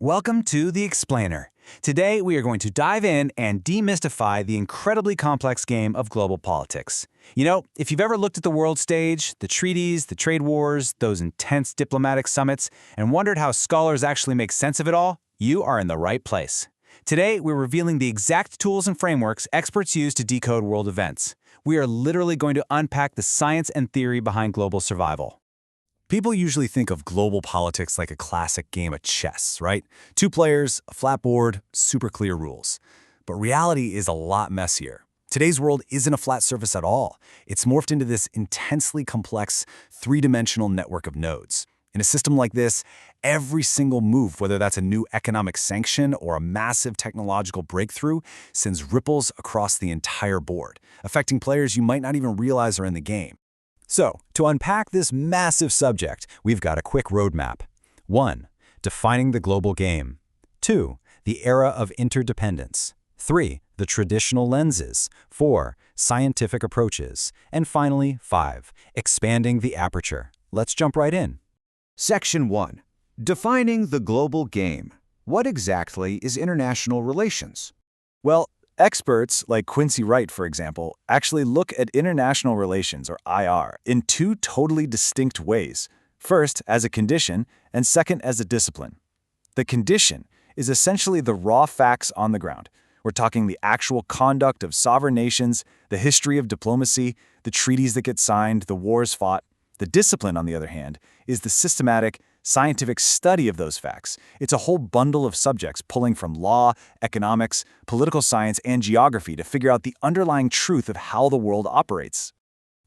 Welcome to The Explainer. Today, we are going to dive in and demystify the incredibly complex game of global politics. You know, if you've ever looked at the world stage, the treaties, the trade wars, those intense diplomatic summits, and wondered how scholars actually make sense of it all, you are in the right place. Today, we're revealing the exact tools and frameworks experts use to decode world events. We are literally going to unpack the science and theory behind global survival. People usually think of global politics like a classic game of chess, right? Two players, a flat board, super clear rules. But reality is a lot messier. Today's world isn't a flat surface at all. It's morphed into this intensely complex, three-dimensional network of nodes. In a system like this, every single move, whether that's a new economic sanction or a massive technological breakthrough, sends ripples across the entire board, affecting players you might not even realize are in the game. So, to unpack this massive subject, we've got a quick roadmap. 1. Defining the global game. 2. The era of interdependence. 3. The traditional lenses. 4. Scientific approaches. And finally, 5. Expanding the aperture. Let's jump right in. Section 1. Defining the global game. What exactly is international relations? Well, experts, like Quincy Wright, for example, actually look at international relations, or IR, in two totally distinct ways. First, as a condition, and second, as a discipline. The condition is essentially the raw facts on the ground. We're talking the actual conduct of sovereign nations, the history of diplomacy, the treaties that get signed, the wars fought. The discipline, on the other hand, is the systematic, scientific study of those facts. It's a whole bundle of subjects pulling from law, economics, political science, and geography to figure out the underlying truth of how the world operates.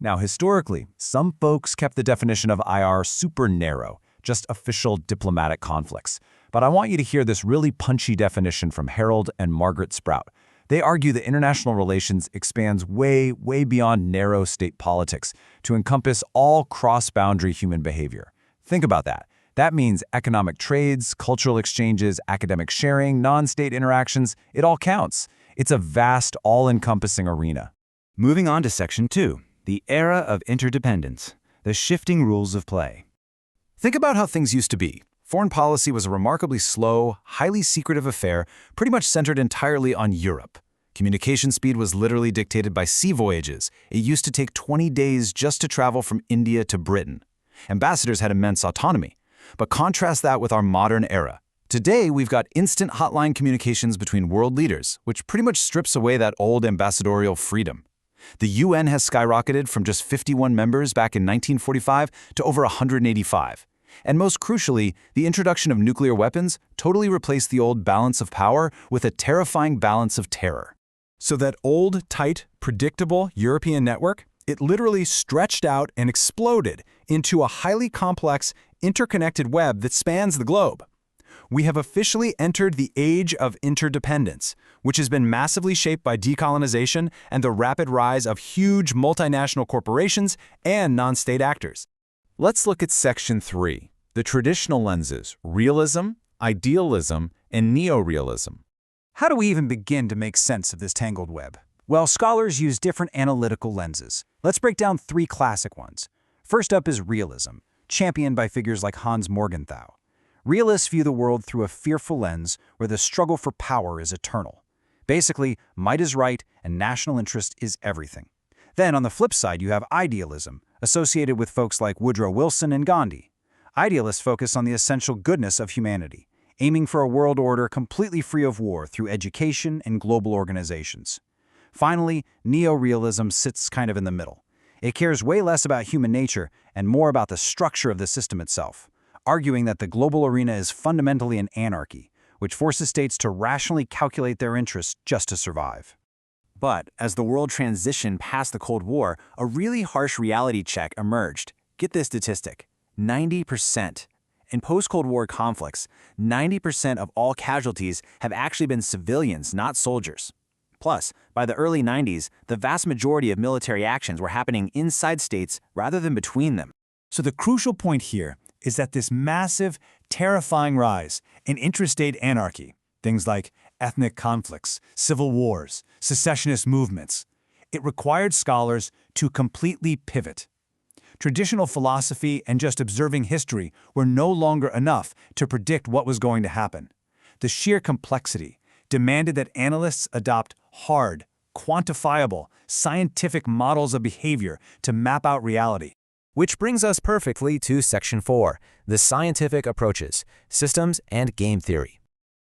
Now, historically, some folks kept the definition of IR super narrow, just official diplomatic conflicts. But I want you to hear this really punchy definition from Harold and Margaret Sprout. They argue that international relations expands way beyond narrow state politics to encompass all cross-boundary human behavior. Think about that. That means economic trades, cultural exchanges, academic sharing, non-state interactions, it all counts. It's a vast, all-encompassing arena. Moving on to Section 2, the era of interdependence, the shifting rules of play. Think about how things used to be. Foreign policy was a remarkably slow, highly secretive affair, pretty much centered entirely on Europe. Communication speed was literally dictated by sea voyages. It used to take 20 days just to travel from India to Britain. Ambassadors had immense autonomy. But contrast that with our modern era. Today, we've got instant hotline communications between world leaders, which pretty much strips away that old ambassadorial freedom. The UN has skyrocketed from just 51 members back in 1945 to over 185. And most crucially, the introduction of nuclear weapons totally replaced the old balance of power with a terrifying balance of terror. So that old, tight, predictable European network, it literally stretched out and exploded into a highly complex, interconnected web that spans the globe. We have officially entered the age of interdependence, which has been massively shaped by decolonization and the rapid rise of huge multinational corporations and non-state actors. Let's look at Section 3, the traditional lenses, realism, idealism, and neorealism. How do we even begin to make sense of this tangled web? Well, scholars use different analytical lenses. Let's break down three classic ones. First up is realism, championed by figures like Hans Morgenthau. Realists view the world through a fearful lens where the struggle for power is eternal. Basically, might is right and national interest is everything. Then, on the flip side, you have idealism, associated with folks like Woodrow Wilson and Gandhi. Idealists focus on the essential goodness of humanity, aiming for a world order completely free of war through education and global organizations. Finally, neorealism sits kind of in the middle. It cares way less about human nature and more about the structure of the system itself, arguing that the global arena is fundamentally an anarchy, which forces states to rationally calculate their interests just to survive. But as the world transitioned past the Cold War, a really harsh reality check emerged. Get this statistic, 90%. In post-Cold War conflicts, 90% of all casualties have actually been civilians, not soldiers. Plus, by the early 90s, the vast majority of military actions were happening inside states rather than between them. So the crucial point here is that this massive, terrifying rise in intrastate anarchy, things like ethnic conflicts, civil wars, secessionist movements, it required scholars to completely pivot. Traditional philosophy and just observing history were no longer enough to predict what was going to happen. The sheer complexity demanded that analysts adopt hard, quantifiable, scientific models of behavior to map out reality. Which brings us perfectly to Section 4, the scientific approaches, systems, and game theory.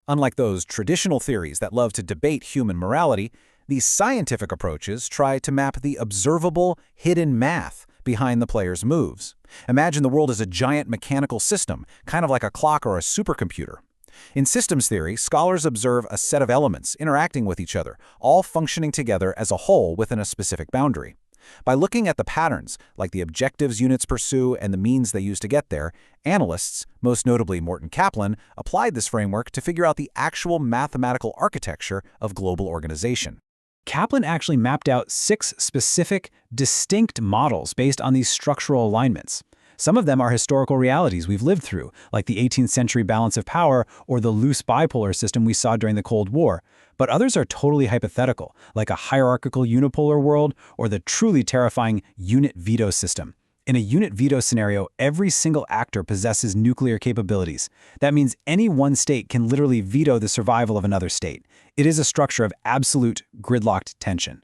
Unlike those traditional theories that love to debate human morality, these scientific approaches try to map the observable, hidden math behind the player's moves. Imagine the world as a giant mechanical system, kind of like a clock or a supercomputer. In systems theory, scholars observe a set of elements interacting with each other, all functioning together as a whole within a specific boundary. By looking at the patterns, like the objectives units pursue and the means they use to get there, analysts, most notably Morton Kaplan, applied this framework to figure out the actual mathematical architecture of global organization. Kaplan actually mapped out 6 specific, distinct models based on these structural alignments. Some of them are historical realities we've lived through, like the 18th century balance of power or the loose bipolar system we saw during the Cold War. But others are totally hypothetical, like a hierarchical unipolar world or the truly terrifying unit veto system. In a unit veto scenario, every single actor possesses nuclear capabilities. That means any one state can literally veto the survival of another state. It is a structure of absolute gridlocked tension.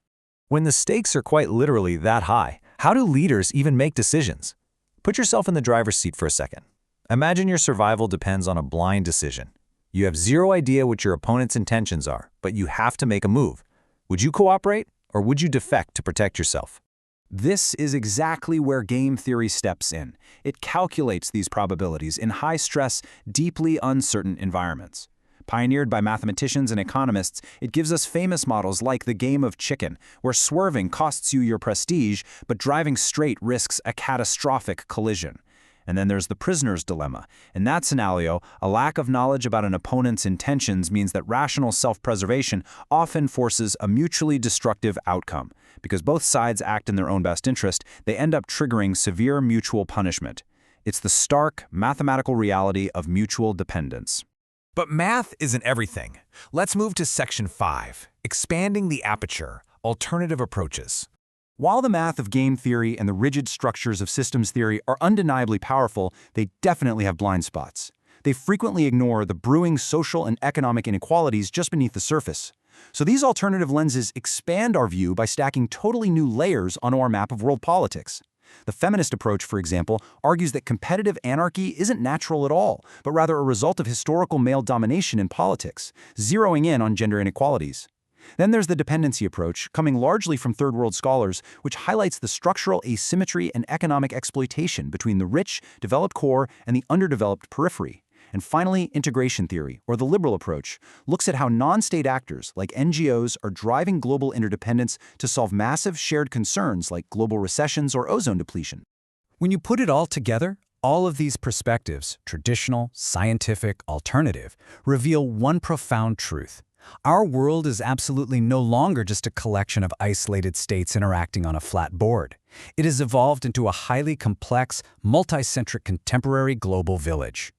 When the stakes are quite literally that high, how do leaders even make decisions? Put yourself in the driver's seat for a second. Imagine your survival depends on a blind decision. You have zero idea what your opponent's intentions are, but you have to make a move. Would you cooperate, or would you defect to protect yourself? This is exactly where game theory steps in. It calculates these probabilities in high-stress, deeply uncertain environments. Pioneered by mathematicians and economists, it gives us famous models like the game of chicken, where swerving costs you your prestige, but driving straight risks a catastrophic collision. And then there's the prisoner's dilemma. In that scenario, a lack of knowledge about an opponent's intentions means that rational self-preservation often forces a mutually destructive outcome. Because both sides act in their own best interest, they end up triggering severe mutual punishment. It's the stark, mathematical reality of mutual dependence. But math isn't everything. Let's move to Section 5, expanding the aperture, alternative approaches. While the math of game theory and the rigid structures of systems theory are undeniably powerful, they definitely have blind spots. They frequently ignore the brewing social and economic inequalities just beneath the surface. So these alternative lenses expand our view by stacking totally new layers onto our map of world politics. The feminist approach, for example, argues that competitive anarchy isn't natural at all, but rather a result of historical male domination in politics, zeroing in on gender inequalities. Then there's the dependency approach, coming largely from third world scholars, which highlights the structural asymmetry and economic exploitation between the rich, developed core and the underdeveloped periphery. And finally, integration theory, or the liberal approach, looks at how non-state actors like NGOs are driving global interdependence to solve massive shared concerns like global recessions or ozone depletion. When you put it all together, all of these perspectives, traditional, scientific, alternative, reveal one profound truth. Our world is absolutely no longer just a collection of isolated states interacting on a flat board. It has evolved into a highly complex, multi-centric contemporary global village.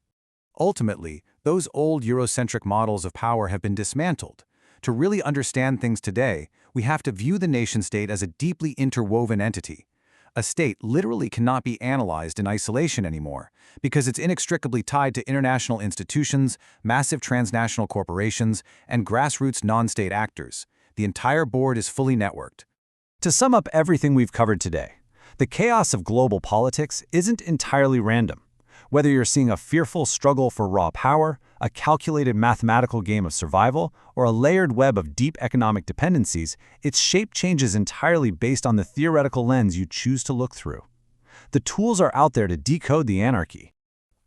Ultimately, those old Eurocentric models of power have been dismantled. To really understand things today, we have to view the nation-state as a deeply interwoven entity. A state literally cannot be analyzed in isolation anymore, because it's inextricably tied to international institutions, massive transnational corporations, and grassroots non-state actors. The entire board is fully networked. To sum up everything we've covered today, the chaos of global politics isn't entirely random. Whether you're seeing a fearful struggle for raw power, a calculated mathematical game of survival, or a layered web of deep economic dependencies, its shape changes entirely based on the theoretical lens you choose to look through. The tools are out there to decode the anarchy.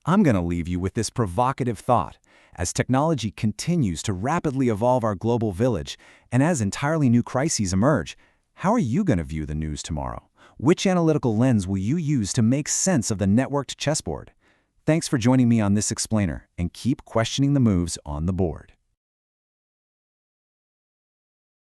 I'm going to leave you with this provocative thought. As technology continues to rapidly evolve our global village, and as entirely new crises emerge, how are you going to view the news tomorrow? Which analytical lens will you use to make sense of the networked chessboard? Thanks for joining me on this explainer, and keep questioning the moves on the board.